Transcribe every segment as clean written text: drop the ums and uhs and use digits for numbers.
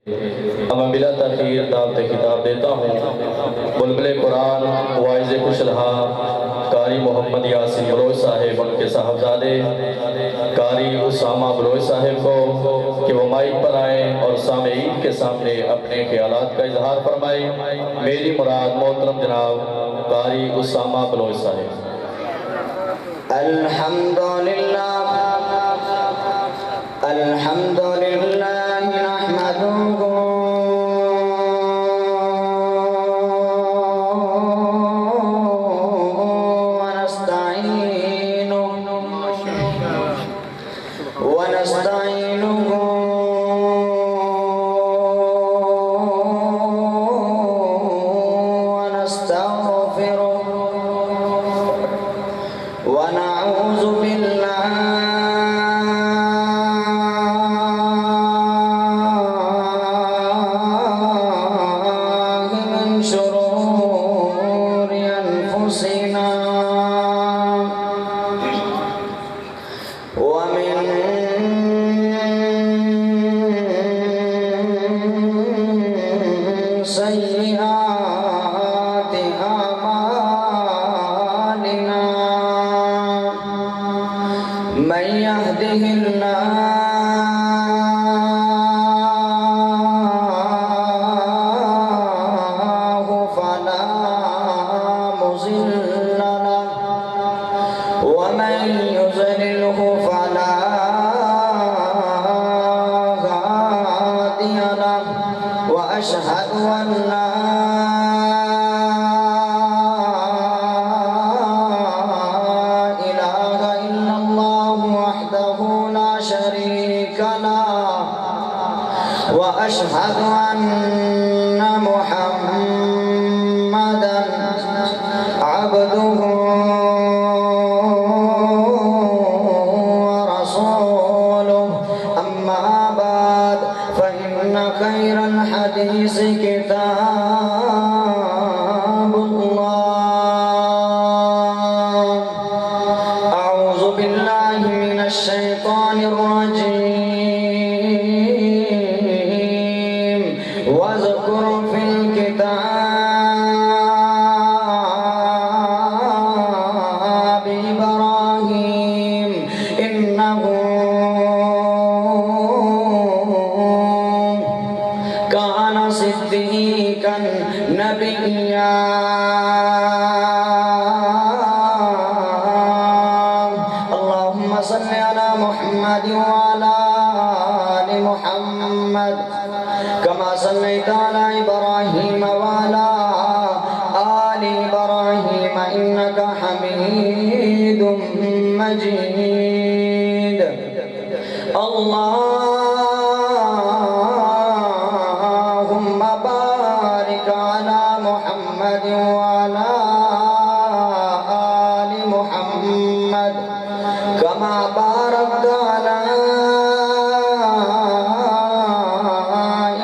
میں بلا تاخیر دعوت خطاب دیتا ہوں بلبل قرآن واعظ کشلہا قاری محمد یاسین بلوچ صاحب ان کے صاحبزادے قاری اسامہ بلوچ صاحب کو کہ وہ مائک پر آئیں اور سامعین کے سامنے اپنے خیالات کا اظہار فرمائیں۔ میری مراد محترم جناب قاری اسامہ بلوچ صاحب۔ الحمدللہ نحمدہ وأشهد أن محمدًا عبده ورسوله أما بعد فإن خير الحديث كتاب الله أعوذ بالله من الشيطان الرجيم واذكر في الكتاب إبراهيم إنه كان صديقا نبيا اللهم صل على محمد وعلى آل محمد كما صليت على إبراهيم وعلى آل إبراهيم إنك حميد مجيد اللهم بارك على محمد وعلى آل محمد كما باركت على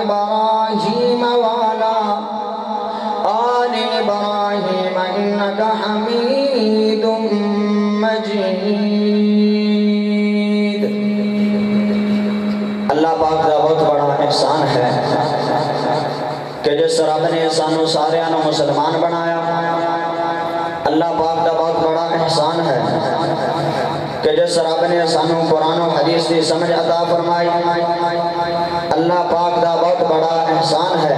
إبراهيم وعلى آل إبراهيم إنك حميد مجيد اللہ پاک کا بہت بڑا احسان ہے کہ جس رب نے سانو سارے مسلمان بنایا۔ اللہ پاک کا بہت بڑا احسان ہے کہ جس رب نے سانو قرآن و حدیث کی سمجھ عطا فرمائی۔ اللہ پاک کا بہت بڑا احسان ہے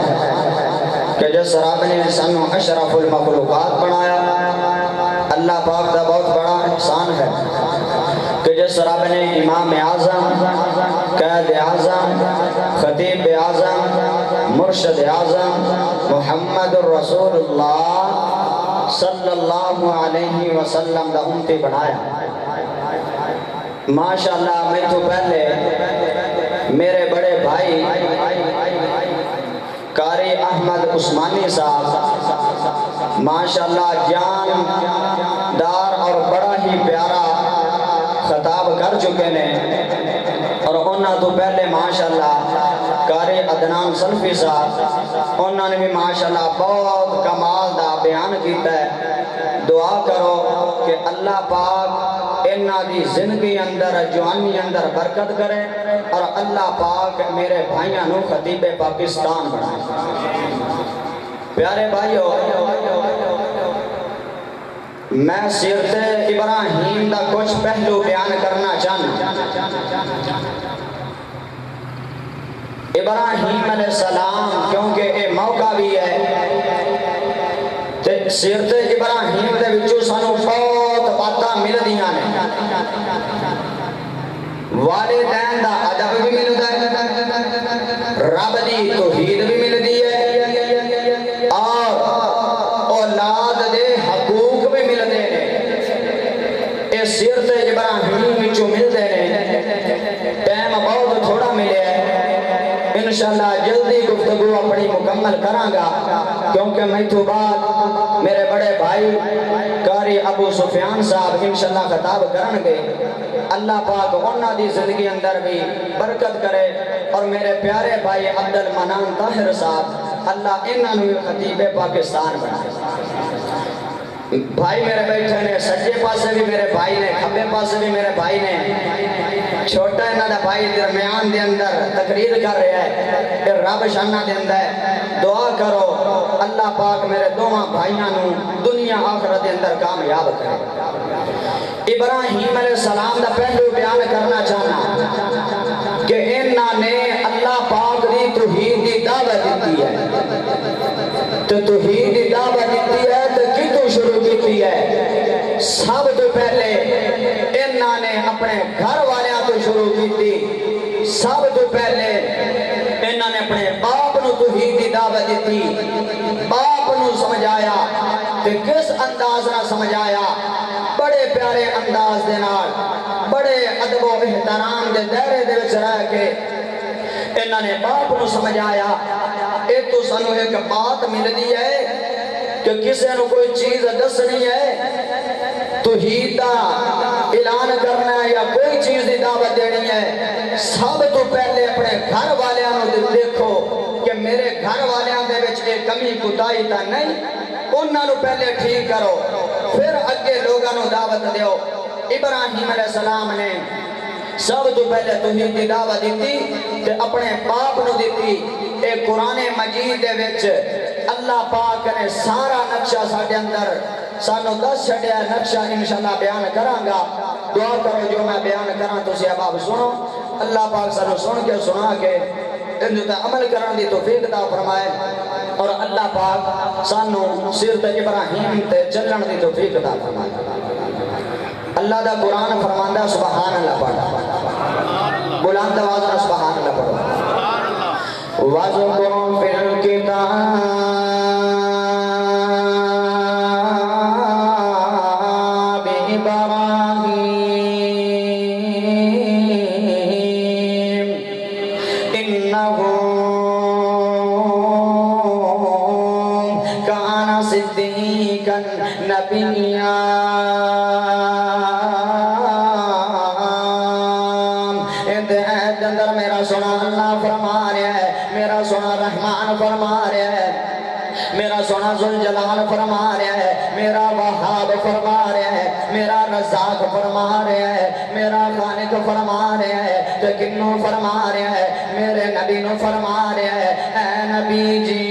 کہ جس رب نے سانو اشرف المخلوقات بنایا۔ اللہ پاک کا بہت بڑا احسان ہے کہ جس رب نے امام اعظم، قائد اعظم، خطیب اعظم، مرشد اعظم محمد الرسول اللہ صلی اللہ علیہ وسلم دا امتی بنایا۔ ماشاءاللہ میں تو پہلے میرے بڑے بھائی قاری احمد عثمانی صاحب ماشاءاللہ جان دار اور بڑا ہی پیارا خطاب کر چکے نے، اور انہاں تو پہلے ماشاءاللہ قاری عدنان سلفی صاحب انہاں نے بھی ماشاءاللہ بہت کمال دا بیان کیتا ہے۔ دعا کرو کہ اللہ پاک انہاں دی زندگی اندر جوانی اندر برکت کرے اور اللہ پاک میرے بھائیاں نو خطیب پاکستان بنائے۔ پیارے بھائیو، میں سیرت ابراہیم دا کچھ پہلو بیان کرنا چاہنا۔ ابراہیم علیہ السلام کیونکہ یہ موقع بھی ہے تے سیرت ابراہیم دے وچوں سانو بہت باتاں مل دیاں نے۔ والدین دا ادب بھی ملدا ہے، رب دی توحید بھی ملدی ہے، اور اولاد دے حقوق بھی ملدے نے۔ اے سیرت ابراہیم وچوں ملدے نے۔ ٹائم بہت تھوڑا ملیا ہے، انشاءاللہ جلدی گفتگو اپنی مکمل کراں گا، کیونکہ میں تو بعد میرے بڑے بھائی قاری ابو سفیان صاحب انشاءاللہ خطاب کرن گے۔ اللہ پاک انہاں دی زندگی اندر بھی برکت کرے، اور میرے پیارے بھائی عبد المنان طاہر صاحب اللہ انہاں نو خطیب پاکستان بنائے۔ بھائی میرے بیٹھے نے، سجے پاسے بھی میرے بھائی نے، کھبے پاسے بھی میرے بھائی نے۔ چھوٹا انہاں دا بھائی درمیان دے اندر تقریر کر رہا ہے، پھر رب شانہ دے اندر دعا کرو اللہ پاک میرے دوواں بھائیاں نو دنیا آخرت دے اندر کامیاب کرے۔ ابراہیم علیہ السلام دا پہلو بیان کرنا چاہنا کہ انہاں نے اللہ پاک دی توحید دی دعوت دیتی ہے، تو توحید دی دعوت دیتی ہے تو کتوں شروع کی ہے؟ سب تو پہلے انہاں نے اپنے گھر والیاں تو شروع کی تھی۔ سب تو پہلے انہاں نے اپنے باپ نو توحید دی دعوت دیتی، باپ نو سمجھایا کہ کس انداز نہ سمجھایا؟ بڑے پیارے انداز دے نال، بڑے ادب و احترام دے دائرے دے وچ رہ کے انہاں نے باپ نو سمجھایا۔ اے تو سانو ایک بات ملدی ہے کہ کسے نو کوئی چیز دسنی ہے، توحید دا اعلان کرنا ہے یا کوئی چیز دی دعوت دینی ہے، سب تو پہلے اپنے گھر والیاں نو دیکھو کہ میرے گھر والیاں دے وچ ایک کمی کوتاہی تا نہیں، انہاں نو پہلے ٹھیک کرو، پھر اگے لوگاں نو دعوت دیو۔ ابراہیم علیہ السلام نے سب تو پہلے توحید دی دعوت دیتی تے اپنے باپ نو دیتی۔ اے قرآن مجید دے وچ اللہ پاک نے سارا نقشہ ساڈے اندر سانو دس چھڈیا، نقشہ انشاءاللہ بیان کراں گا۔ دعا کرو جو میں بیان کراں تسی احباب سنو، اللہ پاک سانو سن کے سنا کے ان تے عمل کرن دی توفیق عطا فرمائے، اور اللہ پاک سانو سیرت ابراہیم تے چلن دی توفیق عطا فرمائے۔ اللہ دا قرآن فرماندا سبحان اللہ پڑھو، بلند آواز نال سبحان اللہ پڑھو۔ وَاذْكُرْ فِي الْكِتَابِ میرا سونا ذوالجلال فرما رہا ہے، میرا وہاب فرما رہا ہے، میرا رزاق فرما رہا ہے، میرا خالق فرما رہا ہے، تو کنوں فرما رہا ہے؟ میرے نبی نو فرما رہا ہے، اے نبی جی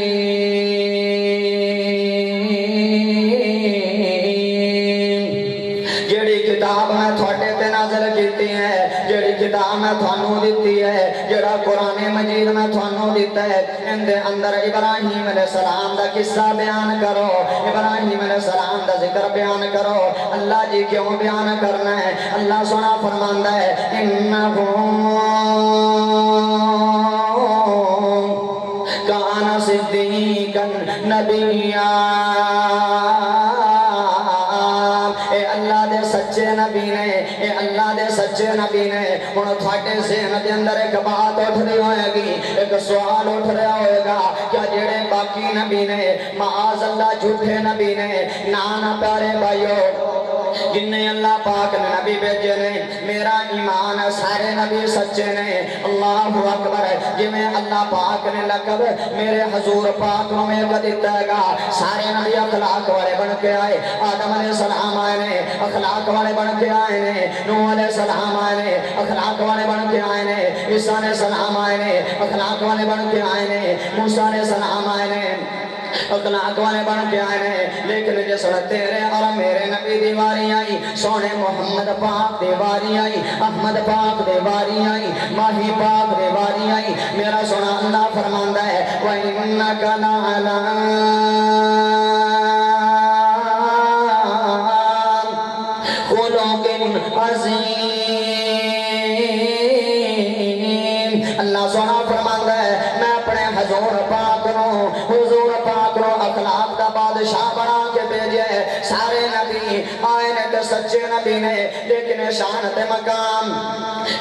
جیڑی کتاب میں تھوڑے تے نازل کیتی ہے، جیڑی کتاب میں تھانوں دیتی ہے، جیڑا قرآن مجید میں تھانوں دیتا ہے، ان دے اندر ابراہیم علیہ السلام دا قصہ بیان کرو، ابراہیم علیہ السلام دا ذکر بیان کرو۔ اللہ جی کیوں بیان کرنا ہے؟ اللہ سنا فرماندا ہے انہو کان صدیقا نبیّا، اے اللہ دے سچے نبی نے، اے اللہ دے سچے نبی نے۔ ہن تھوڑے ذہن دے اندر ایک بات اٹھ رہی ہوئے گی، ایک سوال اٹھ رہا ہوئے گا، کیا جڑے باقی نبی نے معاذ اللہ جھوٹے نبی نے؟ نہ پیارے بھائیو، جن اللہ پاک نے نبی بھیجے نے میرا ایمان ہے سارے نبی سچے نے اللہ اکبر جی میں اللہ پاک نے لقب میرے حضور پاک نو میں دیتا ہے گا سارے نبی اخلاق والے بن کے آئے آدم علیہ السلام آئے نے اخلاق والے بن کے آئے نے نوح علیہ السلام آئے نے اخلاق والے بن کے آئے نے عیسیٰ علیہ السلام آئے نے اخلاق والے بن کے آئے نے موسیٰ علیہ السلام آئے نے اخلاق والے بن کے آئے نے لیکن جس تیرے اور میرے نبی دیواری آئی سونے محمد پاک دیواری آئی احمد پاک دیواری آئی ماہی پاک دیواری آئی میرا سونا اللہ فرماندہ ہے وَإِنَّكَ لَعَلَىٰ خُلُقٍ عَظِيمٍ اللہ سونا فرماندہ ہے میں اپنے حضور پاک نو اخلاق دا بادشاہ بنا کے بھیجے سارے نبی آئے نے تے سچے نبی نے لیکن شان تے مقام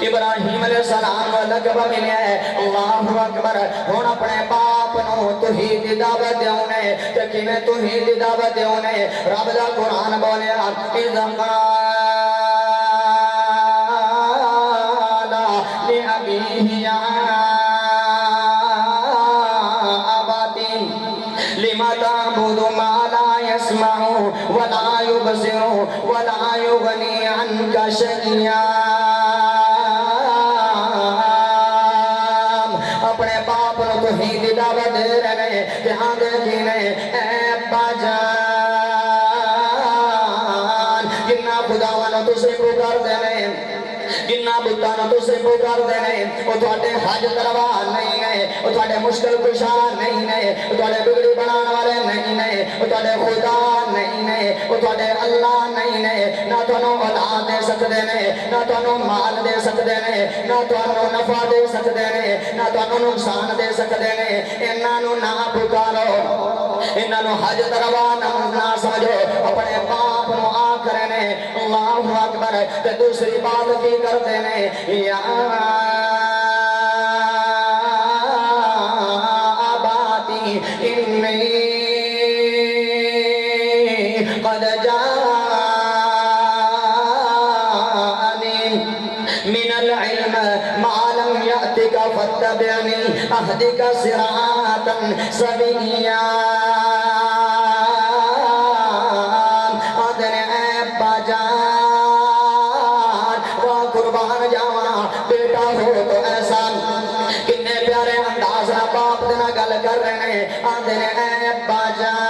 ابراہیم علیہ السلام کو لقب ملے اللہ اکبر ہن اپنے باپ نو توحید دی دعوت دیونے تے کیویں توحید دی دعوت دیونے رب دا قرآن بولیا اذا قال لأبيه يا لما تعبد ما لا يسمع ولا يبصر ولا يغني عنك شيئا اپنے باپ نو توحید دعوت دے رہے جہاں دیکھی نے اے ابا جان جنہ خداواں تو سے پکار دینے جنہ بتانا تو سے پکار دینے وہ تھوڑے حج دربار نہیں ہے وہ تھوڑے مشکل کشا نہیں ہے وہ تھوڑے بگڑی بنان والے نہیں ہے وہ تھوڑے خدا نہیں ہے وہ تھوڑے اللہ نہیں ہے نہ تھانوں اولاد دے سکتے ہیں نہ تھانوں مال دے سکتے ہیں نہ تھانوں نفع دے سکتے ہیں نہ تھانوں نقصان دے سکتے ہیں انہاں نو نہ پکارو انہاں نو حج دربار نہ سمجھو اپنے باپ نو آ کرنے اللہ اکبر تے دوسری بات کی کرتے ہیں یا آباتی انی قد جانی من العلم ما لم یأتک فاتبعنی اہدک صراطا سویا آدھر اے باجان قربان جاواں بیٹا ہو تو احسان کنے پیارے انداز نہ باپ دینا گل کر رہے ہیں آدھے اے ابا جان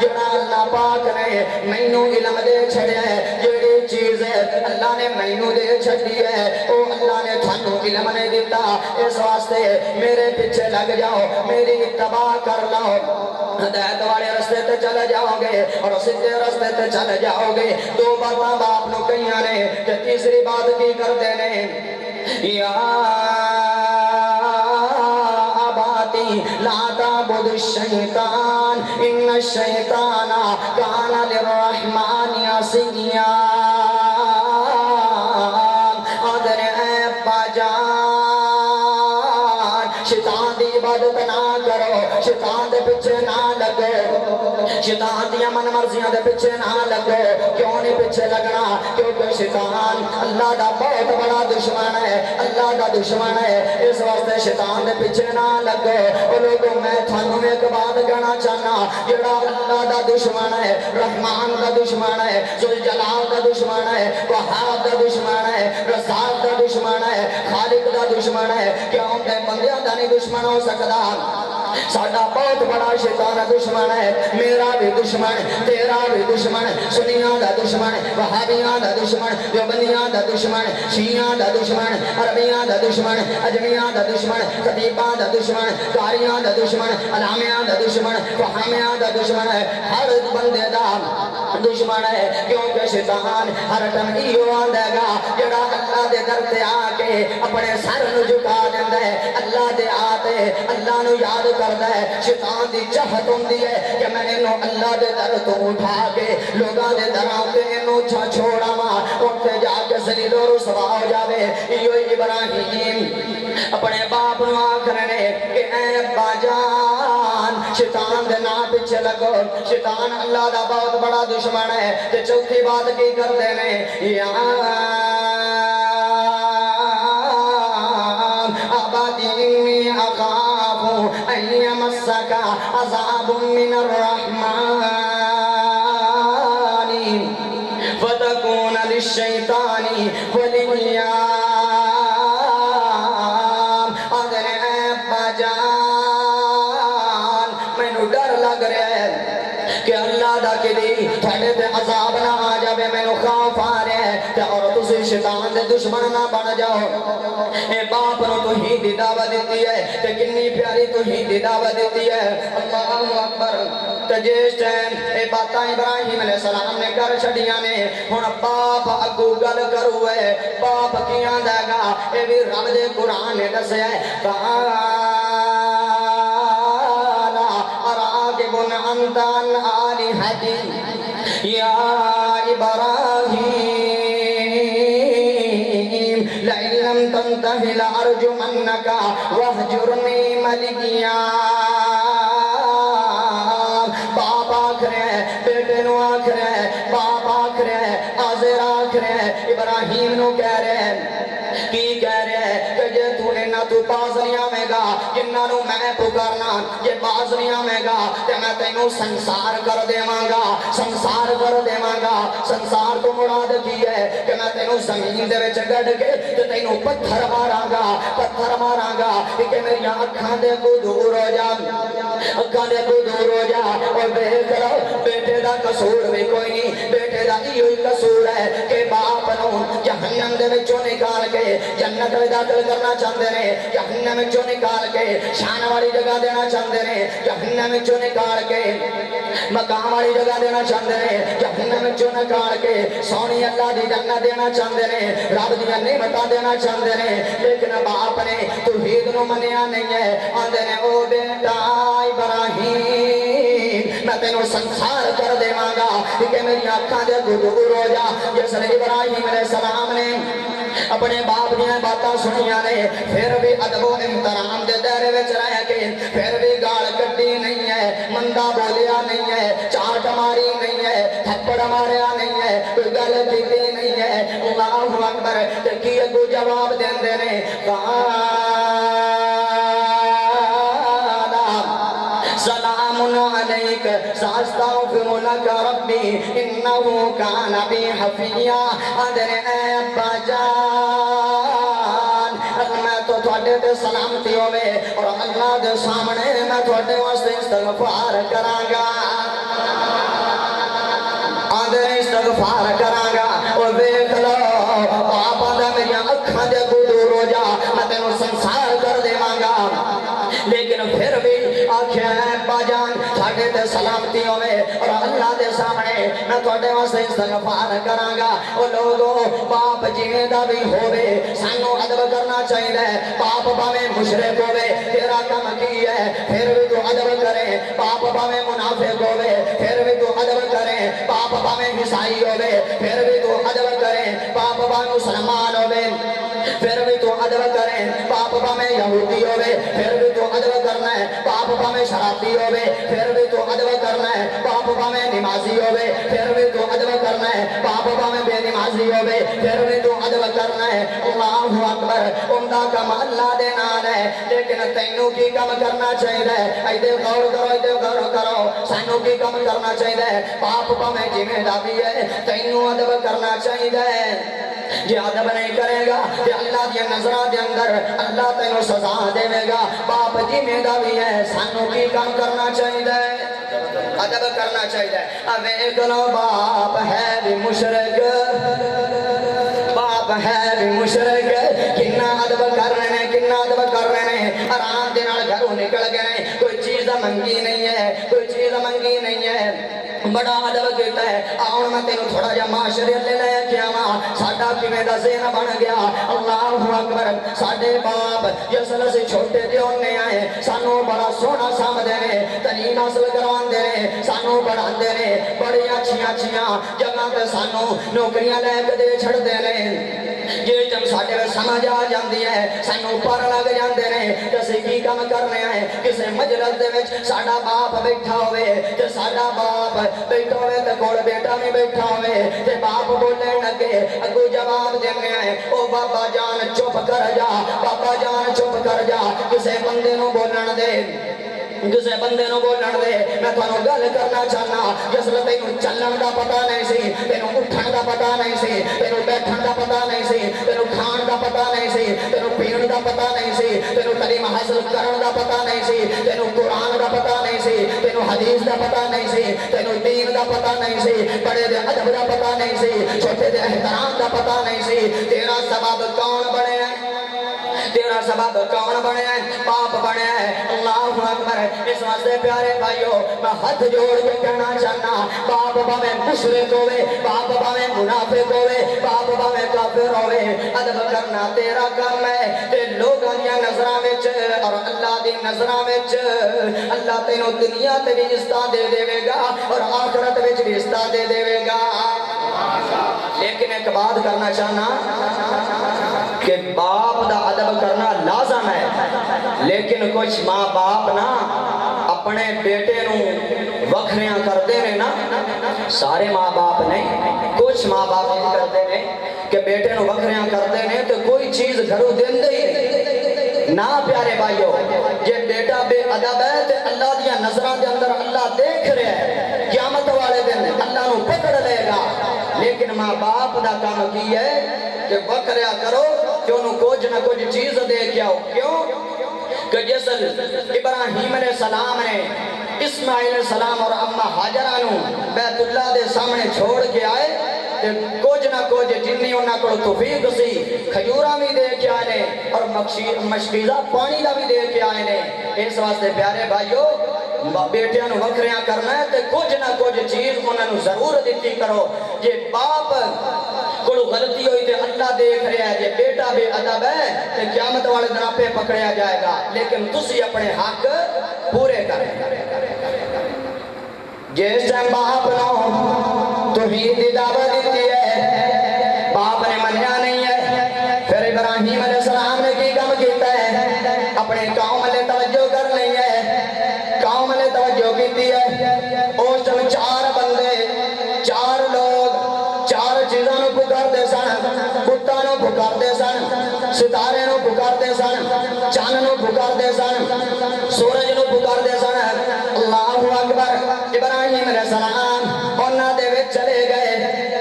جڑا اللہ پاک نے مینوں علم دے چھڑیا ہے جڑی چیز اللہ نے مینوں دے چھڑی ہے او اللہ نے تھانوں علم نہیں دیتا اس واسطے میرے پیچھے لگ جاؤ میری اتباع کر لاؤ ہدایت والے رستے تے چلے جاؤ گے اور سیدھے رستے تے چلے جاؤ گے دو باتاں باپ نو کہیاں نے تے تیسری بات کی کردے نے یا آباتی لا تعبد الشیطان ان الشیطان کان للرحمن عصیا آدھر اے ابا جان شیطان دی عبادت نہ کرو شیطان دے پیچھے نہ لگو شیطان دیا من مرضیاں دے پیچھے نہ لگو کیوں نہیں پیچھے لگنا کیونکہ شیطان اللہ دا بہت بڑا دشمن ہے اللہ دا دشمن ہے اس واسطے شیطان دے پیچھے نہ لگو اور لوگوں میں تھانوں ایک بات کہنا چاہنا جڑا اللہ دا دشمن ہے رحمان دا دشمن ہے ذوالجلال دا دشمن ہے وہاب دا دشمن ہے رزاق دا دشمن ہے خالق دا دشمن ہے کیوں تے بندیاں دا نہیں دشمن ہو سکتا ساڈا بہت بڑا شیطان دشمن ہے میرا بھی دشمن تیرا بھی دشمن سنیاں دا دشمن وہابیاں دا دشمن دیوبندیاں دا دشمن شیعیاں دا دشمن عربیاں دا دشمن اجمیاں دا دشمن خطیباں دا دشمن قاریاں دا دشمن علامیاں دا دشمن فہامیاں دا دشمن ہے ہر بندے دا دشمن ہے کیونکہ شیطان ہر ٹائم ایو آندا گا جڑا اللہ دے در تے آ کے اپنے سر نو جھکا دیندا ہے اللہ دے آتے اللہ نو یاد کردا ہے شیطان دی چاہت ہوندی ہے کہ میں انو اللہ دے در تو اٹھا کے لوگاں دے دراں تے انو چھوڑاواں اوتھے جا کے ذلیل و رسوا ہو جاوے ایو ابراہیم اپنے باپ نو آکھنے کہ اے ابا جان شیطان دے نا پیچھے لگو شیطان اللہ دا بہت بڑا دشمن ہے تے چوتھی بات کی کردے نے یا ابادی انی اخاف ان یمسک عذاب من الرحمن فتکون للشیطان ولیا کہ اللہ دا کدی تھوڑے تے عذاب نہ آ جاوے مینوں خوف آ رہا ہے تے اور تسی شیطان دے دشمن نہ بن جاؤ اے باپ نو توحید دی دعوت دیتی ہے تے کنی پیاری توحید دی دعوت دیتی ہے اللہ اکبر تے جس ٹائم اے باتاں ابراہیم علیہ السلام نے کر چھڑیاں نے ہن باپ اگوں گل کرو ہے باپ کی آندا گا اے بھی رب دے قرآن نے دسیا ہے أنت عن آلهتي يا إبراهيم لئن لم تنته لأرجمنك واهجرني مليا باپ آکھ رہے ہیں بیٹے نو آکھ رہے ہیں باپ آکھ رہے ہیں آزر آکھ رہے ہیں ابراہیم نو کہہ رہے ہیں کی کہہ رہے ہیں کہ جے تو اینا تو باز نہیں آوے گا جنہاں نو میں پکارنا جے باز نہیں آوے گا تے میں تینوں سنسار کر دیواں گا سنسار کر دیواں گا سنسار تو مراد کی ہے کہ میں تینوں زمین دے وچ گڈ کے تے تینوں پتھر ماراں گا کہ میری اکھاں دے کو دور ہو جا اکھاں دے کو دور ہو جا اور دیکھ لو بیٹے دا قصور بھی کوئی نہیں بیٹے دا ایہی قصور ہے کہ باپ نو جہنم دے وچوں نکال کے جنت میں داخل کرنا چاہتے ہیں جہنم وچوں نکال کے شان والی جگہ دینا چاہتے ہیں جہنم وچوں نکال کے مقام والی جگہ دینا چاہتے ہیں جہنم وچوں نکال کے سونی اللہ دی جنت دینا چاہتے ہیں رب دی نعمتاں دینا چاہتے ہیں لیکن باپ نے توحید نو منیا نہیں ہے آندے نے او بیٹا ابراہیم میں تینوں سنسار کر دیواں گا کہ میری آنکھاں دے دور ہو جا جس نے ابراہیم علیہ السلام نے اپنے باپ دیا باتاں سنیاں نے پھر بھی ادب و احترام دے دائرے وچ رہ کے پھر بھی گال کڈی نہیں ہے مندہ بولیا نہیں ہے چاٹ ماری نہیں ہے تھپڑ ماریا نہیں ہے کوئی گل کیتی نہیں ہے اللہ اکبر تے کی اگوں جواب دیندے نے سلام علیک ساستغفر لک ربی انہ کان بی حفیا ادر اے ابا جان میں تو تھوڑے تے سلامتی ہوئے اور اللہ دے سامنے میں تھوڑے واسطے استغفار کراں گا ادر استغفار کراں گا اور دیکھ لو آپ دا میری اکھاں دے کو دور ہو جا میں تینوں سنسار کر دیواں گا لیکن پھر بھی آکھیا ہے باجان تھاڑے تے سلامتی ہوئے اور اللہ دے سامنے میں تھوڑے واسطے استغفار کراں گا او لوگوں باپ جویں دا بھی ہووے سانوں ادب کرنا چاہیے باپ باویں مشرک ہووے تیرا کم کی ہے پھر بھی تو ادب کرے باپ باویں منافق ہووے پھر بھی تو ادب کرے باپ باویں عیسائی ہووے پھر بھی تو ادب کرے باپ باویں مسلمان ہووے پھر بھی تو ادب کریں باپ باویں یہودی ہوئے پھر بھی تو ادب کرنا ہے باپ باویں شرابی ہوئے پھر بھی تو ادب کرنا ہے باپ باویں نمازی ہوئے پھر بھی تو ادب کرنا ہے باپ باویں بے نمازی ہوئے پھر بھی تو ادب کرنا ہے اللہ اکبر عمدہ کم اللہ دے نال ہے لیکن تینوں کی کم کرنا چاہیے ایدے غور کرو سانوں کی کم کرنا چاہیے باپ باویں جویں دا بھی ہے تینوں ادب کرنا چاہیے جی ادب نہیں کرے گا کہ اللہ دی نظرہ دے اندر اللہ تینوں سزا دے گا باپ جی میں دا بھی ہے سانوں کی کام کرنا چاہیے ادب کرنا چاہیے اب ایک لو باپ ہے بھی مشرک باپ ہے بھی مشرک کنا ادب کر رہے ہیں کنا ادب کر رہے ہیں آرام دے نال گھروں نکل گئے کوئی چیز منگی نہیں ہے کوئی چیز منگی نہیں ہے بڑا ادب کیتا ہے آؤں میں تینوں تھوڑا جا معاشرے لے لے کیا ماں ساڈا کیویں دا ذہن بن گیا اللہ اکبر ساڈے باپ جسل سے چھوٹے تے ہونے آئے سانوں بڑا سونا سمجھدے نے تعلیم حاصل کرواندے نے سانوں پڑھاندے نے بڑی اچھیاں جگہ تے سانوں نوکریاں لے کے دے چھڑدے نے جے جب ساڈے وچ سمجھ آ جاندی ہے سانوں پر لگ جاندے نے تے اسی کی کم کرنے ہیں کسے مجلس دے وچ ساڈا باپ بیٹھا ہوئے تے ساڈا باپ بیٹھا ہوئے تے کول بیٹا بھی بیٹھا ہوئے تے باپ بولن لگے اگو جواب دینے ہیں او بابا جان چپ کر جا بابا جان چپ کر جا کسے بندے نو بولن دے کسے بندے نو بولن دے میں تھانوں گل کرنا چاہنا جس لے تینوں چلن دا پتہ نہیں سی تینوں اٹھن دا پتہ نہیں سی تینوں بیٹھن دا پتہ نہیں سی تینوں کھان دا پتہ نہیں سی تینوں پین دا پتہ نہیں سی تینوں تعلیم حاصل کرن دا پتہ نہیں سی تینوں قرآن دا پتہ نہیں سی تینوں حدیث دا پتہ نہیں سی تینوں دین دا پتہ نہیں سی بڑے دے ادب دا پتہ نہیں سی چھوٹے دے احترام دا پتہ نہیں سی تیرا سبب کون بنے تیرا سبب کون بنے باپ بنے اللہ اکبر اس واسطے پیارے بھائیو میں ہاتھ جوڑ کے کہنا چاہنا باپ باویں مشرک ہوئے باپ باویں منافق ہوئے باپ باویں کافر ہوئے ادب کرنا تیرا کام ہے تے لوگاں دی نظراں وچ اور اللہ دی نظراں وچ اللہ تینوں دنیا تے بھی عزت دے گا اور آخرت وچ بھی عزت دے گا لیکن ایک بات کرنا چاہنا کہ باپ دا ادب کرنا لازم ہے لیکن کچھ ماں باپ نا اپنے بیٹے نو وکھریاں کردے نے نا سارے ماں باپ نہیں کچھ ماں باپ یہ کردے نے کہ بیٹے نو وکھریاں کردے نے تو کوئی چیز گھروں دیندے ہی نہیں نا پیارے بھائیو یہ بیٹا بے ادب ہے تے اللہ دیا نظراں دے اندر اللہ دیکھ رہے ہیں قیامت والے دن اللہ نو پکڑ لے گا لیکن ماں باپ دا کام کی ہے کہ وکھریا کرو کہ انہوں کچھ نہ کچھ چیز دے کے آؤ کیوں کہ جس ابراہیم علیہ السلام نے اسماعیل علیہ السلام اور اماں حاجرہ نو بیت اللہ دے سامنے چھوڑ کے آئے کچھ نہ کچھ جنی انہاں کو توفیق سی کھجوراں بھی دے کے آئے نے اور مشکیزہ پانی دا بھی دے کے آئے نے اس واسطے پیارے بھائیو بیٹیاں نو وکھریاں کرنا ہے تے کچھ نہ کچھ چیز انہاں نو ضرور دیتی کرو یہ باپ کوئی غلطی ہوئی تے اللہ دیکھ رہا ہے یہ بیٹا بے ادب ہے تے قیامت والے دن پہ پکڑیا جائے گا لیکن تسی اپنے حق پورے کریں جس ٹائم باپ نو توحید دی دعوت دیتی ہے باپ نے منیا نہیں ہے پھر ابراہیم علیہ السلام نے کی کام کیتا ہے اپنے قوم لے توجہ کر نہیں ہے قوم لے توجہ کیتی ہے اس ٹائم چار بندے چار لوگ چار چیزاں نو پکارتے سن بتاں نو پکارتے سن ستارے نو پکارتے سن چاند نو پکارتے سن سورج نو پکارتے سن اللہ اکبر ابراہیم علیہ السلام انہاں دے وچ چلے گئے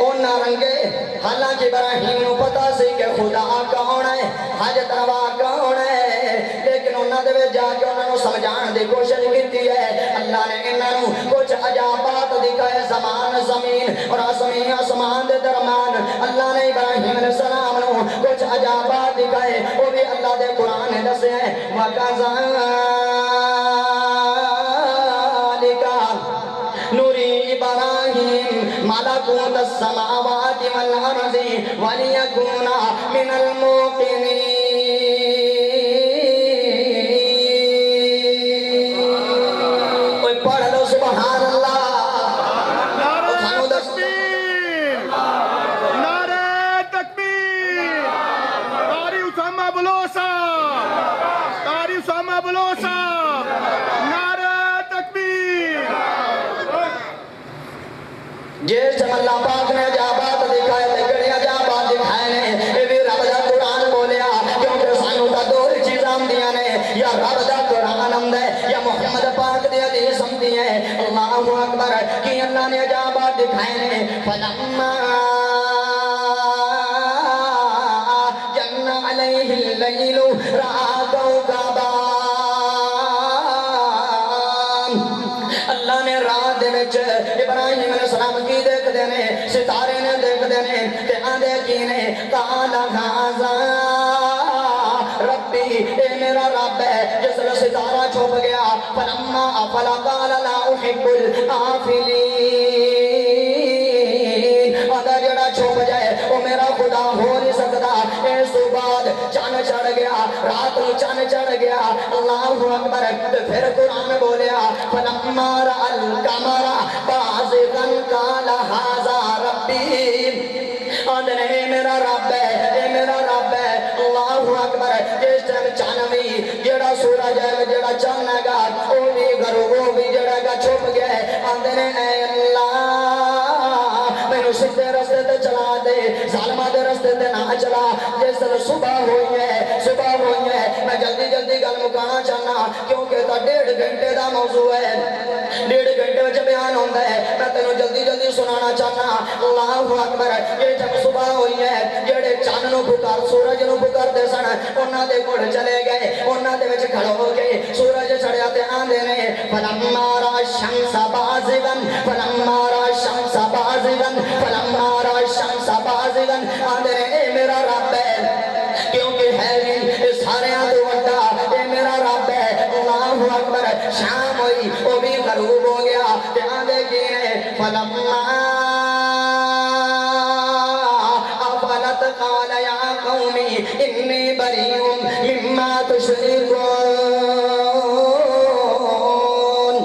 انہاں رنگے حالانکہ ابراہیم نو پتہ سی کہ خدا کون ہے حاجت روا کون ہے لیکن انہاں دے وچ جا کے انہاں نو سمجھان دی کوشش کیتی ہے اللہ نے انہاں نو کچھ عجائبات دکھائے زمان زمین اور آسمان دے درمیان اللہ نے ابراہیم علیہ السلام نو کچھ عجائبات دکھائے وہ بھی اللہ دے قرآن نے دسے ہیں وَكَذَلِكَ نُرِي إِبْرَاهِيمَ مَلَكُوتَ السَّمَاوَاتِ وَالْأَرْضِ وَلِيَكُونَ مِنَ الْمُوقِنِينَ کوئی پڑھ لو سبحان اللہ جس جب اللہ پاک نے عجائبات دکھائے تے کڑی عجائبات دکھائے نے اے بھی رب دا قرآن بولیا کیونکہ سانوں دا دو چیزاں ہمدیاں نے یا رب دا قرآن ہمد ہے یا محمد پاک دی حدیث ہمدی ہے اللہ اکبر کہ اللہ نے عجائبات دکھائے نے فلما جن علیہ اللیل رأى کوکبا اللہ نے رات دے وچ ابراہیم علیہ السلام کی دیکھ دینے ستارے نے دیکھ دینے تے آندے کی نے قال ھذا ربی اے میرا رب ہے جس لئے ستارہ چھپ گیا فلما افلا قال لا احب الآفلین آدھا جڑا چھپ جائے وہ میرا خدا ہو نہیں سکتا اس بعد چاند چڑھ گیا رات نو چاند چڑھ گیا اللہ اکبر پھر قرآن بولیا فلما رأى القمر بازغا قال ھذا ربی آدھنے اے میرا رب ہے اے میرا جڑا چاہنا گا وہ بھی کرو وہ بھی جڑا گا چھپ گیا ہے آندے نے اے اللہ مینوں سیدھے رستے تے چلا دے ظالماں دے رستے تے نہ چلا جس دن صبح ہوئی ہے میں جلدی جلدی گل مکانا چاہنا کیونکہ تا 1.5 گھنٹے دا موضوع ہے 1.5 گھنٹے وچ بیان ہوندا ہے میں تینوں جلدی جلدی سنانا چاہنا اللہ اکبر یہ جب صبح ہوئی ہے جڑے چاند نو پکار سورج نو پکارتے سن انہاں دے کول چلے گئے انہاں دے وچ کھڑو ہو کے سورج چڑھیا تے آندے نے فلما را الشمس بازغن فلما را الشمس بازغن فلما را الشمس بازغن آندے نے اے میرا رب ہے کیونکہ ہے بھی سارے تو وڈا اے میرا رب ہے اللہ اکبر شام ہوئی وہ بھی غروب ہو گیا تے آندے کی نے فلما افلت قال یا قومی انی بریء مما تشرکون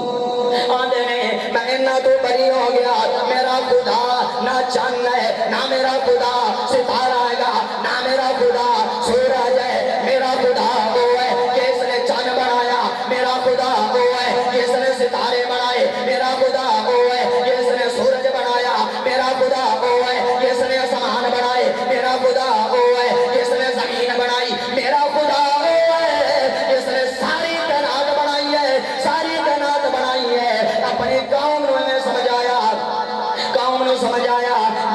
آندے نے میں انہاں تو بری ہو گیا میرا خدا نہ چاند ہے نہ میرا خدا ستارہ ہے گا نہ میرا خدا سورج ہے میرا خدا وہ ہے جس نے چاند بنایا میرا خدا وہ ہے جس نے ستارے بنائے میرا خدا وہ ہے جس نے سورج بنایا میرا خدا وہ ہے جس نے آسمان بنائے میرا خدا وہ ہے جس نے زمین بنائی میرا خدا وہ ہے جس نے ساری کائنات بنائی ہے ساری کائنات بنائی ہے اپنی قوم نے سمجھایا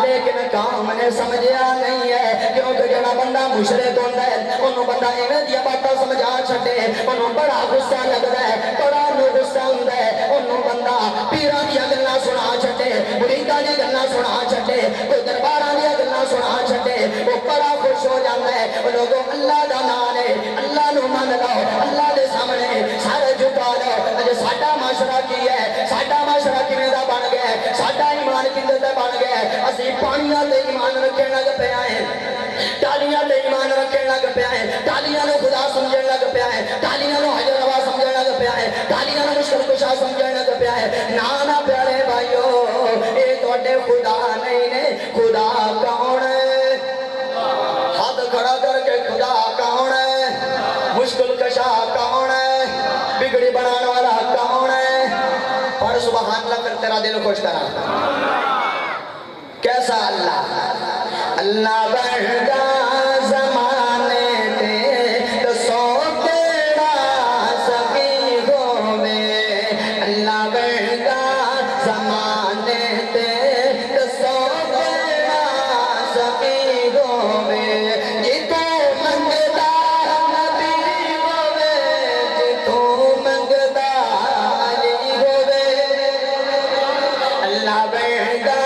لیکن قوم نے سمجھیا نہیں ہے کیونکہ جڑا بندہ مشرک ہوندا ہے انہوں بندہ ایویں دی باتاں سمجھا چھڈے انہوں بڑا غصہ لگدا ہے بڑا غصہ ہوندا ہے انہوں بندہ پیراں دی گلاں سنا چھڈے مریداں دی گلاں سنا چھڈے کوئی درباراں دی گلاں سنا چھڈے وہ بڑا خوش ہو جاندا ہے او لوگوں اللہ دا نام ہے اللہ نو من لو اللہ دے سامنے سارے جھکا لو اج ساڈا معاشرہ کی ہے ساڈا معاشرہ کیویں دا بن گیا ہے ساڈا ایمان کیندے تے بن گیا ہے اسی پانیاں تے ایمان رکھن لگ پیا ہے ٹالیاں تے ایمان رکھن لگ پیا ہے ٹالیاں نو خدا سمجھن لگ پیا ہے ٹالیاں نو حجر روا سمجھن لگ پیا ہے ٹالیاں نو مشکل کشا سمجھن لگ پیا ہے نا پیارے بھائیو اے تواڈے خدا نہیں نے خدا کون ہے ہاتھ کھڑا کر کے خدا کون ہے مشکل کشا کون ہے بگڑی بنانے والا کون ہے پڑھ سبحان اللہ کر تیرا دل خوش کرا کیسا اللہ اللہ بڑھتا زمانے تے تو سو تیرا سبھی ہوئے اللہ بڑھتا زمانے تے تو سو تیرا سبھی ہوئے جتو منگتا نبی ہوئے جتو منگتا علی ہوئے اللہ بڑھتا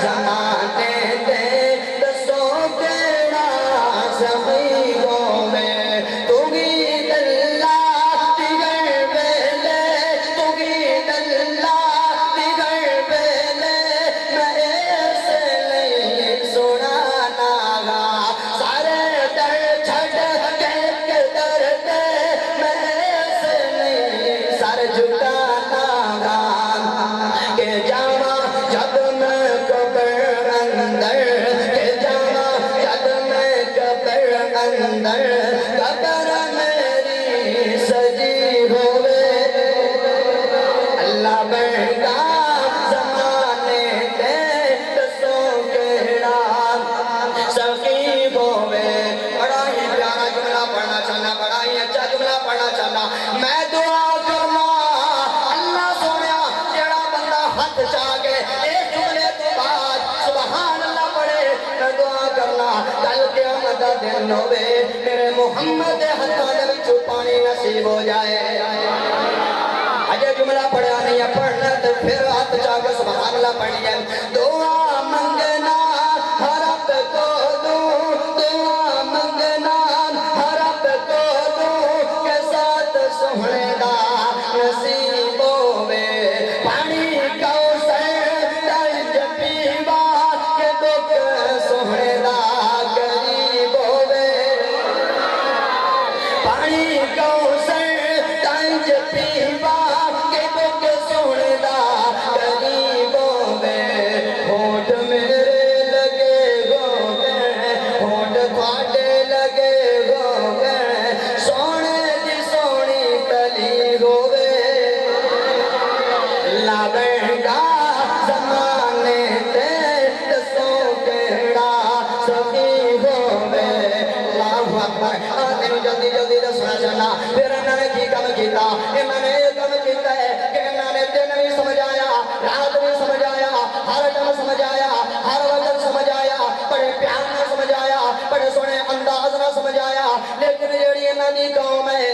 زمانے تے دسو کیڑا سبھی ہوئے تو گی دلہ تیگر بیلے تو گی دلہ تیگر بیلے میں ایسے نہیں سنانا گا سارے در چھڑ کے در دے میں ایسے نہیں سر جھکانا گا کہ جاما جب میں قبر اندر کہ جاما جب میں قبر اندر قبر میری سجی ہوئے اللہ بڑھتا زمانے تے دسو کیڑا سخی ہوئے بڑا ہی پیارا جملہ پڑھنا چاہنا بڑا ہی اچھا جملہ پڑھنا چاہنا میں دعا کرنا اللہ سونیا جڑا بندہ ہاتھ چاہ کے ایک جملے تو بعد سبحان اللہ پڑھے میں دعا کرنا کل قیامت دا دن ہوئے میرے محمد ہاتھاں دے وچوں پانی نصیب ہو جائے اجے جملہ پڑھا نہیں ہے پڑھنا تو پھر ہاتھ چاہ کے سبحان اللہ پڑھیے دعا منگنا ہر رب کو دوں دعا منگنا ہر رب کو دوں کے ساتھ سہنے دا نصیب ہوئے پانی کوثر درج پیوا کے دکھ سہنے دا قریب ہوئے پانی کوثر درج پیوا کے دکھ سہنے دا قریب ہوئے ہونٹ میرے لگے گوگے ہونٹ تھاڈے لگے گوگے سونے دی سونی کلی پیار نہ سمجھایا بڑے سونے انداز نہ سمجھایا لیکن جیڑی انہاں دی قوم ہے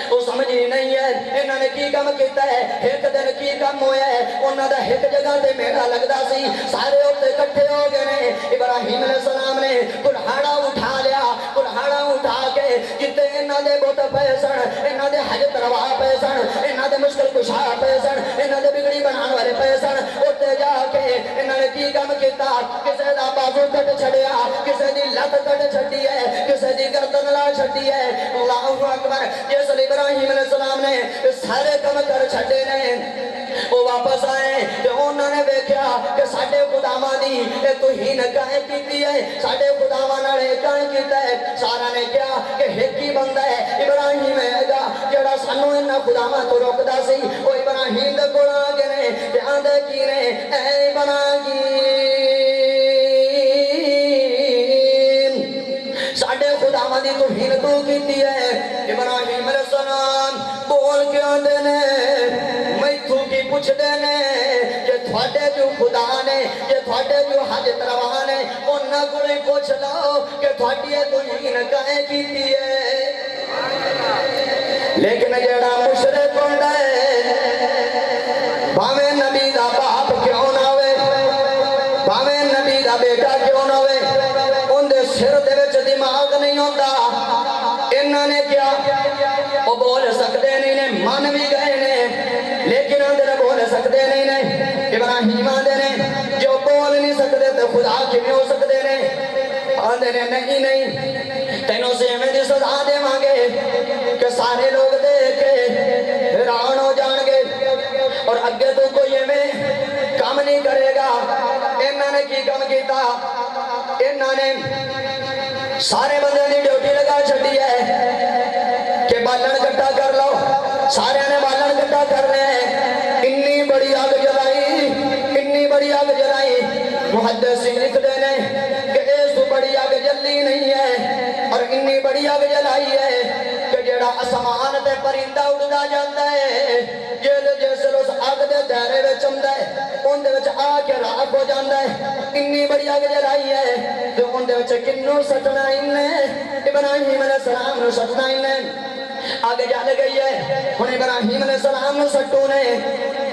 وہ سمجھ ہی نہیں ہے انہاں نے کی کام کیتا ہے ایک دن کی کام ہویا ہے انہاں دا ایک جگہ تے میلہ لگدا سی سارے اوتے اکٹھے ہو گئے نے ابراہیم علیہ السلام نے کلہاڑا اٹھا لیا کلہاڑا اٹھا کے جتے انہاں دے بت پے سن انہاں دے حاجت روا پے سن انہاں دے مشکل کشا پے سن انہاں دے بگڑی بنان والے پے سن اوتے جا کے انہاں نے کی کام کیتا کسے دا بازو کٹ چھڑیا کسے دی لت کٹ چھڈی ہے کسے دی گردن لا چھڈی ہے اللہ اکبر جس لیے ابراہیم علیہ السلام نے سارے کام کر چھڈے نے وہ واپس آئے تے انہوں نے دیکھا کہ ساڈے خداواں دی توہین کائیں کیتی ہے ساڈے خداواں نال کائیں کیتا ہے سارا نے کہا کہ ایک ہی بندہ ہے ابراہیم ہے گا جڑا سانو انہاں خداواں تو روکدا سی او ابراہیم دے کول آ گئے نے تے آندے کی نے اے ابراہیم ساڈے خداواں دی توہین تو کیتی ہے ابراہیم علیہ السلام بول کے آندے نے میتھوں کی پوچھ دے نے کہ تھوڑے جو خدا نے کہ تھوڑے جو حاجت روا نے انہاں کولے پوچھ لو کہ تھوڑی توہین کائیں کیتی ہے لیکن جڑا مشرک ہوندا ہے بھاویں نبی دا باپ کیوں نہ ہوئے بھاویں نبی دا بیٹا کیوں نہ ہوئے ان دے سر دے وچ دماغ نہیں ہوندا انہاں نے کیا وہ بول سکتے نہیں نے من بھی گئے نے لیکن اندر بول سکتے نہیں نے ابراہیم آندے نے جو بول نہیں سکتے تو خدا کیویں ہو سکتے نے آندے نے نہیں تینوں سے میں دی سزا دے مانگے کہ سارے لوگ دیکھ کے حیران ہو جان گے اور اگے تو کوئی میں کام نہیں کرے گا انہاں نے کی کام کیتا انہاں نے سارے بندے دی ڈیوٹی لگا چھڈی ہے کہ بالن کٹا کر لو سارے نے بالن کٹا کرنے انی بڑی آگ جلائی اتنی بڑی آگ جلائی محدثین لکھ دینے کہ اس تو بڑی آگ جلی نہیں ہے اور اتنی بڑی آگ جلائی ہے کہ جڑا اسمان تے پرندہ اڑدا جاندا ہے جیسے اس آگ دے دائرے وچ ہوندا ہے ان دے وچ آ کے راکھ ہو جاندا ہے اتنی بڑی آگ جلائی ہے تے ان دے وچ کنوں سٹنا انہیں ابراہیم علیہ السلام نو سٹنا انہیں آگے جال گئی ہے ہن ابراہیم علیہ السلام نو سٹو نے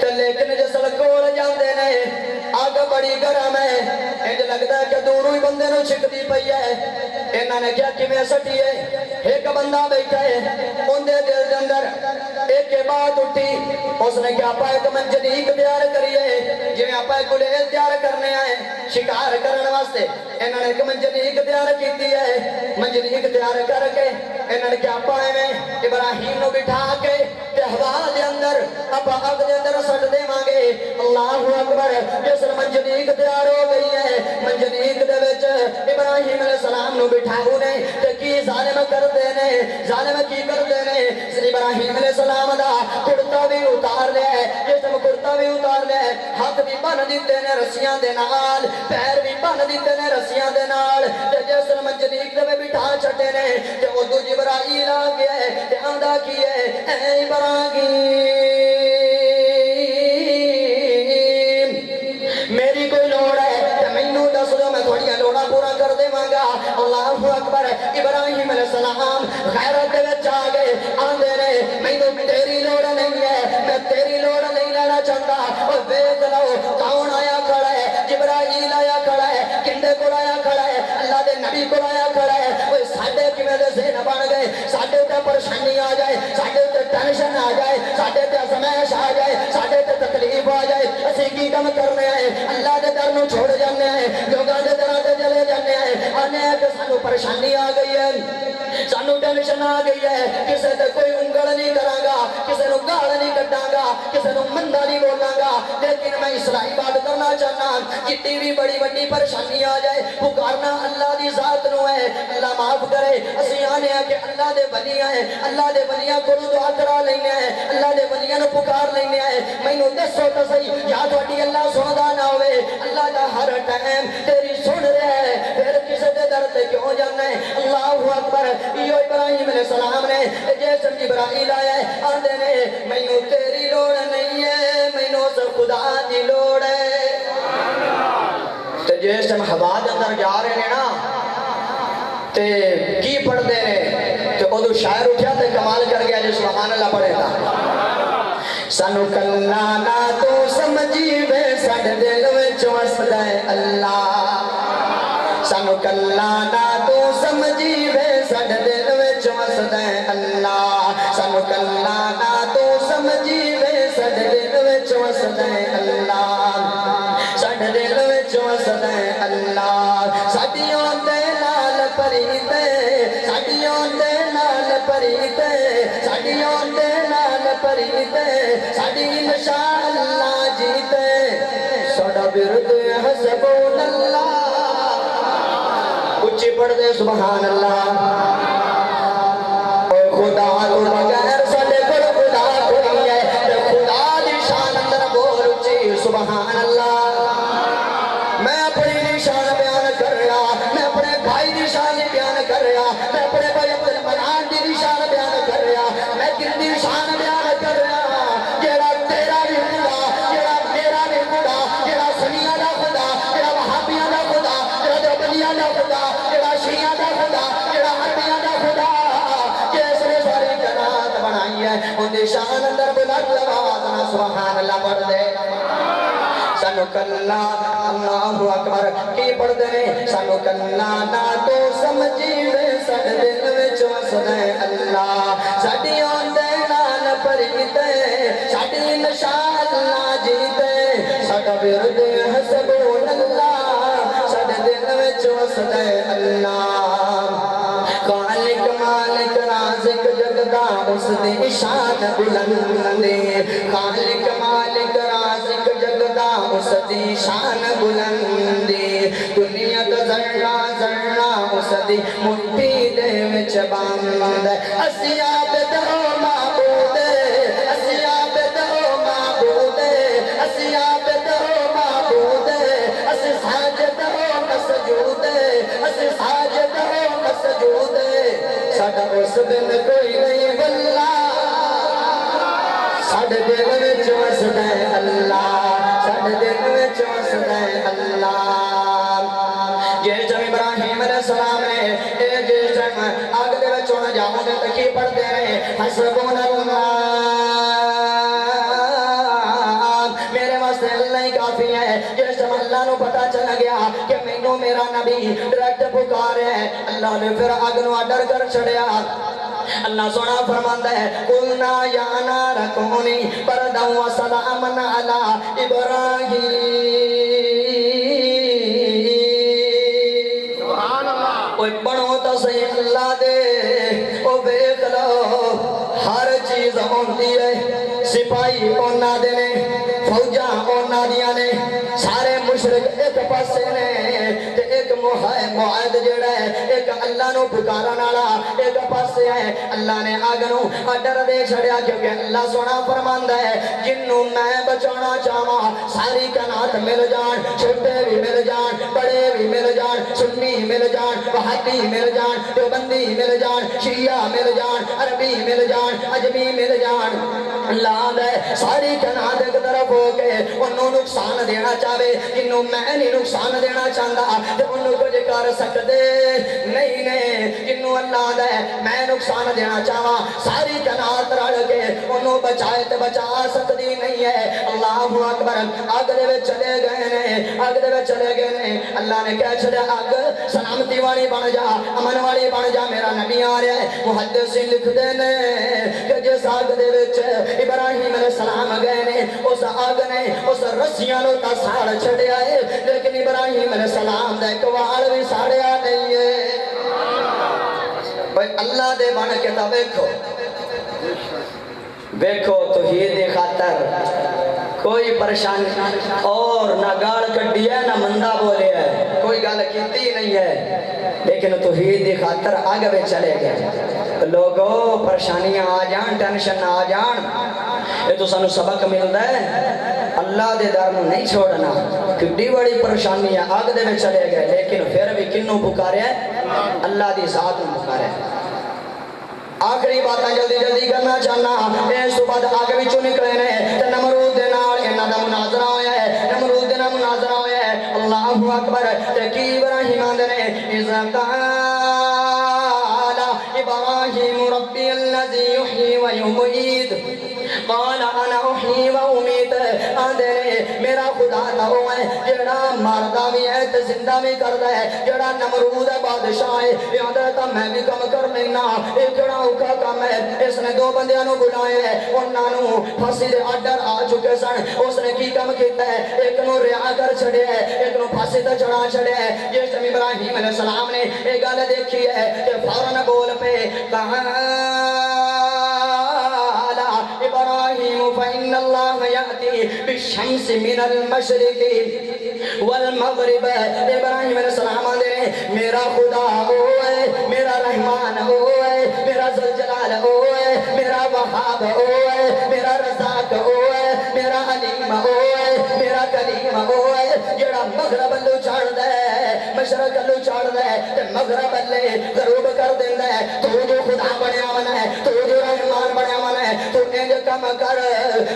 تے لیکن جس کول جاندے نے آگ بڑی گرم ہے انج لگدا ہے کہ دوروں ہی بندے نو چھکدی پئی ہے انہاں نے کیا کیویں سٹی ہے ایک بندہ بیٹھا ہے ان دے دل دے اندر ایک بات اٹھی اس نے کیا آپا ایک منجنیق تیار کریے جویں آپا ایک گلیل تیار کرنے آئے شکار کرن واسطے انہاں نے ایک منجنیق تیار کیتی ہے منجنیق تیار کر کے انہاں نے کیا آپا ایویں ابراہیم نو بٹھا کے تے ہوا دے اندر آپا اگ دے اندر سٹ دیواں گے اللہ اکبر جس منجنیق تیار ہو گئی ہے منجنیق دے وچ ابراہیم علیہ السلام نو بٹھاؤ نے تے کی ظالم کردے نے ظالم کی کردے نے ابراہیم علیہ السلام دا کرتا بھی اتار لیا ہے جسم کرتا بھی اتار لیا ہے ہاتھ بھی بن دیتے نے رسیاں دے نال پیر بھی بن دیتے نے رسیاں دے نال تے جس منجنیق دے بٹھا چھٹے نے تے او دو جبرائیل آ گیا ہے تے آندا کی ہے اے ابراہیم میری کوئی لوڑ ہے تے مینوں دس دو میں تھوڑیاں لوڑاں پورا کر دیواں گا اللہ اکبر ابراہیم علیہ السلام غیرت دے وچ آ گئے آندے نے مینوں تیری لوڑ نہیں ہے میں تیری لوڑ نہیں لینا چاہتا اور دیکھ لو کون آیا کھڑا ہے جبرائیل آیا کھڑا ہے کندے کول آیا کھڑا ہے اللہ دے نبی کول آیا کھڑا ہے اوے ساڈے کیویں دے ذہن بن گئے ساڈے تے پریشانی آ جائے ساڈے تے ٹینشن آ جائے ساڈے تے ازمائش آ جائے ساڈے تے تکلیف آ جائے اسی کی کم کرنے آئے اللہ دے در نو چھوڑ جانے آئے لوگاں دے دراں تے چلے جانے آئے آنے کہ سانو پریشانی آ گئی ہے سانو ٹینشن آ گئی ہے کسے تے کوئی انگل نہیں کراں گا کسے نو گال نہیں کڈاں گا کسے نو مندا نہیں بولاں گا لیکن میں اصلاحی بات کرنا چاہنا جتنی بھی بڑی بڑی پریشانی آ جائے پکارنا اللہ دی ذات نو ہے اللہ معاف کرے اسی آنے ہیں کہ اللہ دے ولی ہیں اللہ دے ولیاں کو دعا کرا لینے ہیں اللہ دے ولیاں نو پکار لینے ہیں مینوں دسو تے صحیح یا تہاڈی اللہ سندا نہ ہوئے اللہ دا ہر ٹائم تیری سن رہا ہے پھر کسے دے در تے کیوں جانا ہے اللہ اکبر ایو ابراہیم علیہ السلام نے جیسے جبرائیل آیا ہے آندے نے مینوں تیری لوڑ نہیں ہے مینوں صرف خدا دی لوڑ ہے تے جس ٹائم ہوا دے اندر جا رہے ہیں نا تے کی پڑھتے ہیں تے ادو شاعر اٹھیا تے کمال کر گیا جو سبحان اللہ پڑھے گا سانو کلا نہ تو سمجھی وے ساڈے دل وچ وسدا ہے اللہ سانو کلا نہ تو سمجھی وے ساڈے دل وچ وسدا ہے اللہ سانو کلا نہ تو سمجھی وے ساڈے دل وچ وسدا ہے اللہ ساڈے دل وچ وسدا ہے اللہ ساڈیاں دے نال پریتے ساڈیاں دے نال پریتے ساڈیاں دے نال پریتے ساڈی انشاءاللہ جیتے ساڈا ورد حسبون اللہ اچھی پڑھ دے سبحان اللہ اے خدا تو بغیر ساڈے کول خدا کوئی ہے تے خدا دی شان اندر بول اچھی سبحان اللہ میں اپنی نشان بیان کر رہا میں اپنے بھائی دی شان بیان کر رہا میں اپنے بھائی عبد المنان دی نشان بیان کر رہا میں دل دی شان بیان کر رہا جیڑا تیرا بھی خدا جیڑا میرا بھی خدا جیڑا سنیاں دا خدا جیڑا وہابیاں دا خدا جیڑا دیوبندیاں دا خدا جیڑا شیعہ دا خدا جیڑا عربیاں دا خدا جس نے ساری کائنات بنائی ہے ان دی شان اندر بلند آواز نہ سبحان اللہ پڑھ دے سانو کلا اللہ اکبر کی پڑھ دے سانو کلا نہ تو سمجھی وے ساڈے دل وچ وسدا ہے اللہ ساڈیاں دے نال پریتے ساڈی انشاءاللہ جیتے ساڈا ورد حسبون اللہ ساڈے دل وچ وسدا ہے اللہ خالق مالک رازق جگدا اس دی شان بلند خالق مالک رازق جگدا اس دی شان بلند دنیا دا ذرہ ذرہ اس دی مٹھی دے وچ بند اسی عابد او معبود اسی عابد او معبود اسی عابد او معبود اسی ساجد او مسجود اسی ساجد او مسجود ساڈا اس دن کوئی نہیں واللہ ساڈے دل وچ وسدا ہے اللہ ساڈے دل وچ وسدا ہے اللہ جس جب ابراہیم علیہ السلام نے جس ٹائم آگ دے وچ ہونا جاؤں گے تو کی پڑھتے رہے حسبون اللہ میرے واسطے اللہ ہی کافی ہے جس ٹائم اللہ نو پتہ چل گیا کہ مینوں میرا نبی ڈائریکٹ پکار ہے اللہ نے پھر آگ نو ڈر کر چھڑیا اللہ سونا فرماندا ہے قلنا یا نار کونی بردا و سلاما علی ابراہیم سبحان اللہ اوے بنو تا صحیح اللہ دے او ویکھ لو ہر چیز ہوندی ہے سپاہی اونا دے نے فوجاں اونا دیاں نے سارے مشرک ایک پاسے نے تے ایک معاہد جڑا ہے ایک اللہ نو پکارن والا ایک پاسے ہے اللہ نے آگ نو ڈر دے چھڑیا کیونکہ اللہ سونا فرماندا ہے جنوں میں بچانا چاہواں ساری کائنات مل جان چھوٹے بھی مل جان بڑے بھی مل جان سنی مل جان وہابی مل جان دیوبندی مل جان شیعہ مل جان عربی مل جان عجمی مل جان اللہ دے ساری کائنات ایک طرف ہو کے انہوں نقصان دینا چاہے جنوں میں نہیں نقصان دینا چاہتا تے انہوں کچھ کر سکتے نہیں نے جنوں اللہ دے میں نقصان دینا چاہواں ساری کائنات رل کے انہوں بچائے تے بچا سکتی نہیں ہے اللہ اکبر آگ دے وچ چلے گئے نے آگ دے وچ چلے گئے نے اللہ نے کہا چھڑیا آگ سلامتی والی بن جا امن والی بن جا میرا نبی آ رہا ہے محدثین لکھدے نے کہ جس آگ دے وچ ابراہیم علیہ السلام گئے نے اس آگ نے اس رسیاں نو تا ساڑ چھڑیا ہے لیکن ابراہیم علیہ السلام دا ایک وال بھی ساڑیا نہیں ہے بھائی اللہ دے بن کے تا ویکھو ویکھو توحید دی خاطر کوئی پریشانی اور نہ گال کڈی ہے نہ مندہ بولے ہے کوئی گال کیتی نہیں ہے لیکن توحید دی خاطر آگے بھی چلے گئے لوگوں پریشانیاں آ جان ٹینشن آ جان یہ تو سانو سبق ملتا ہے اللہ دے در نو نہیں چھوڑنا کڈی بڑی پریشانی ہے آگ دے میں چلے گئے لیکن پھر بھی کنوں پکارے اللہ دی ذات نو پکارے آخری باتاں جلدی جلدی کرنا چاہنا اس تو بعد آگے وچوں نکلے نے تے نمرود دے نال انہاں دا مناظرہ ہویا ہے نمرود دے نال مناظرہ ہویا ہے اللہ اکبر قال إبراهيم ربي الذي يحيي ويميت قال انا احيي واميت آدھے میرا خدا تا وہ ہے جڑا ماردا بھی ہے تے زندہ بھی کردا ہے جڑا نمرود ہے بادشاہ ہے یاد تا میں بھی کم کر لینا اے جڑا اوکھا کم ہے اس نے دو بندیاں نو بلایا ہے انہاں نو پھانسی دے آرڈر آ چکے سن اس نے کی کم کیتا ہے ایک نو رہا کر چھڑیا ہے ایک نو پھانسی تے چڑھا چھڑیا ہے جس ٹائم ابراہیم علیہ السلام نے یہ گل دیکھی ہے کہ فوراً بول پے إبراهيم فإن الله يأتي بالشمس من المشرق والمغرب ابراہیم علیہ السلام نے میرا خدا وہ ہے میرا رحمان وہ ہے میرا ذوالجلال وہ ہے میرا وہاب وہ ہے میرا رزاق وہ ہے میرا علیم وہ ہے میرا کلیم وہ ہے جڑا مغرب لو چھڑ دے مشرق لو چھڑ دے تے مغرب لے غروب کر دیندا ہے تو جو خدا بنیا من ہے تو جو رحمان بنیا من ہے تو انج کم کر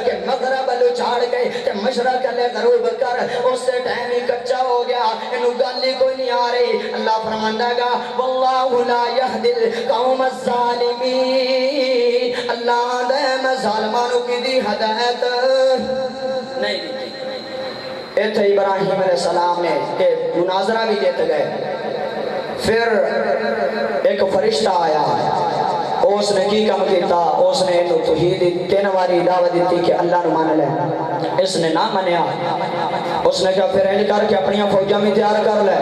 کہ مغرب لو چھاڑ کے تے مشرق لے غروب کر اس سے ٹائم ہی کچا ہو گیا انہوں گل ہی کوئی نہیں آ رہی اللہ فرماندہ گا واللہ لا یہدی القوم الظالمین اللہ دے میں ظالمانوں کی دی ہدایت نہیں دی ایتھے ابراہیم علیہ السلام نے ایک مناظرہ بھی دیتے گئے پھر ایک فرشتہ آیا اس نے کی کم کیتا اس نے انہوں توحید تین واری دعوت دیتی کہ اللہ نو مان لے اس نے نہ منیا اس نے کہا پھر انج کر کے اپنی فوجاں بھی تیار کر لے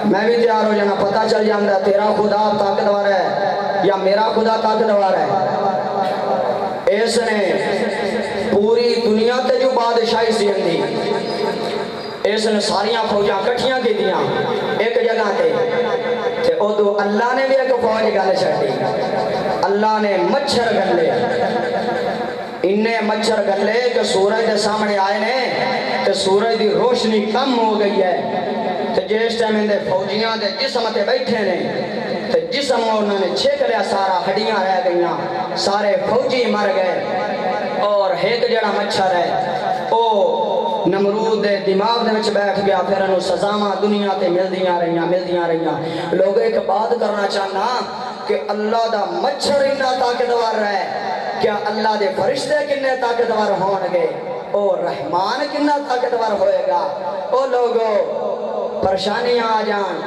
میں بھی تیار ہو جانا پتہ چل جاندہ تیرا خدا طاقتور ہے یا میرا خدا طاقتور ہے اس نے پوری دنیا تے جو بادشاہی سی اندھی اس نے ساریاں فوجاں کٹھیاں کی دیاں ایک جگہ تے ادو اللہ نے بھی ایک فوج گل چھڑی اللہ نے مچھر گلے انہیں مچھر گلے کہ سورج دے سامنے آئے نے تے سورج دی روشنی کم ہو گئی ہے تے جس ٹائم اندے فوجیاں دے جسم تے بیٹھے نے تے جسم انہوں نے چھیک لیا سارا ہڈیاں رہ گئیاں سارے فوجی مر گئے اور ایک جڑا مچھر ہے او نمرود دے دماغ دے وچ بیٹھ گیا پھر انہوں سزاواں دنیا تے ملدیاں رہیاں لوگ ایک بات کرنا چاہنا کہ اللہ دا مچھر اتنا طاقتور ہے کیا اللہ دے فرشتے کنے طاقتور ہون گے او رحمان کنا طاقتور ہوئے گا او لوگو پریشانیاں آ جان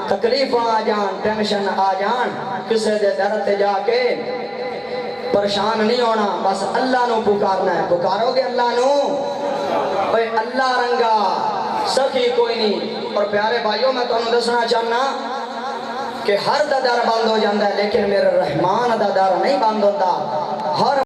تکلیفاں آ جان ٹینشن آ جان کسے دے در تے جا کے پریشان نہیں ہونا بس اللہ نو پکارنا ہے پکارو گے اللہ نو اے اللہ رنگا سخی کوئی نہیں اور پیارے بھائیوں میں تو انہوں دسنا چاہنا کہ ہر دا در بند ہو جاندہ ہے لیکن میرے رحمان دا در نہیں بند ہوتا ہر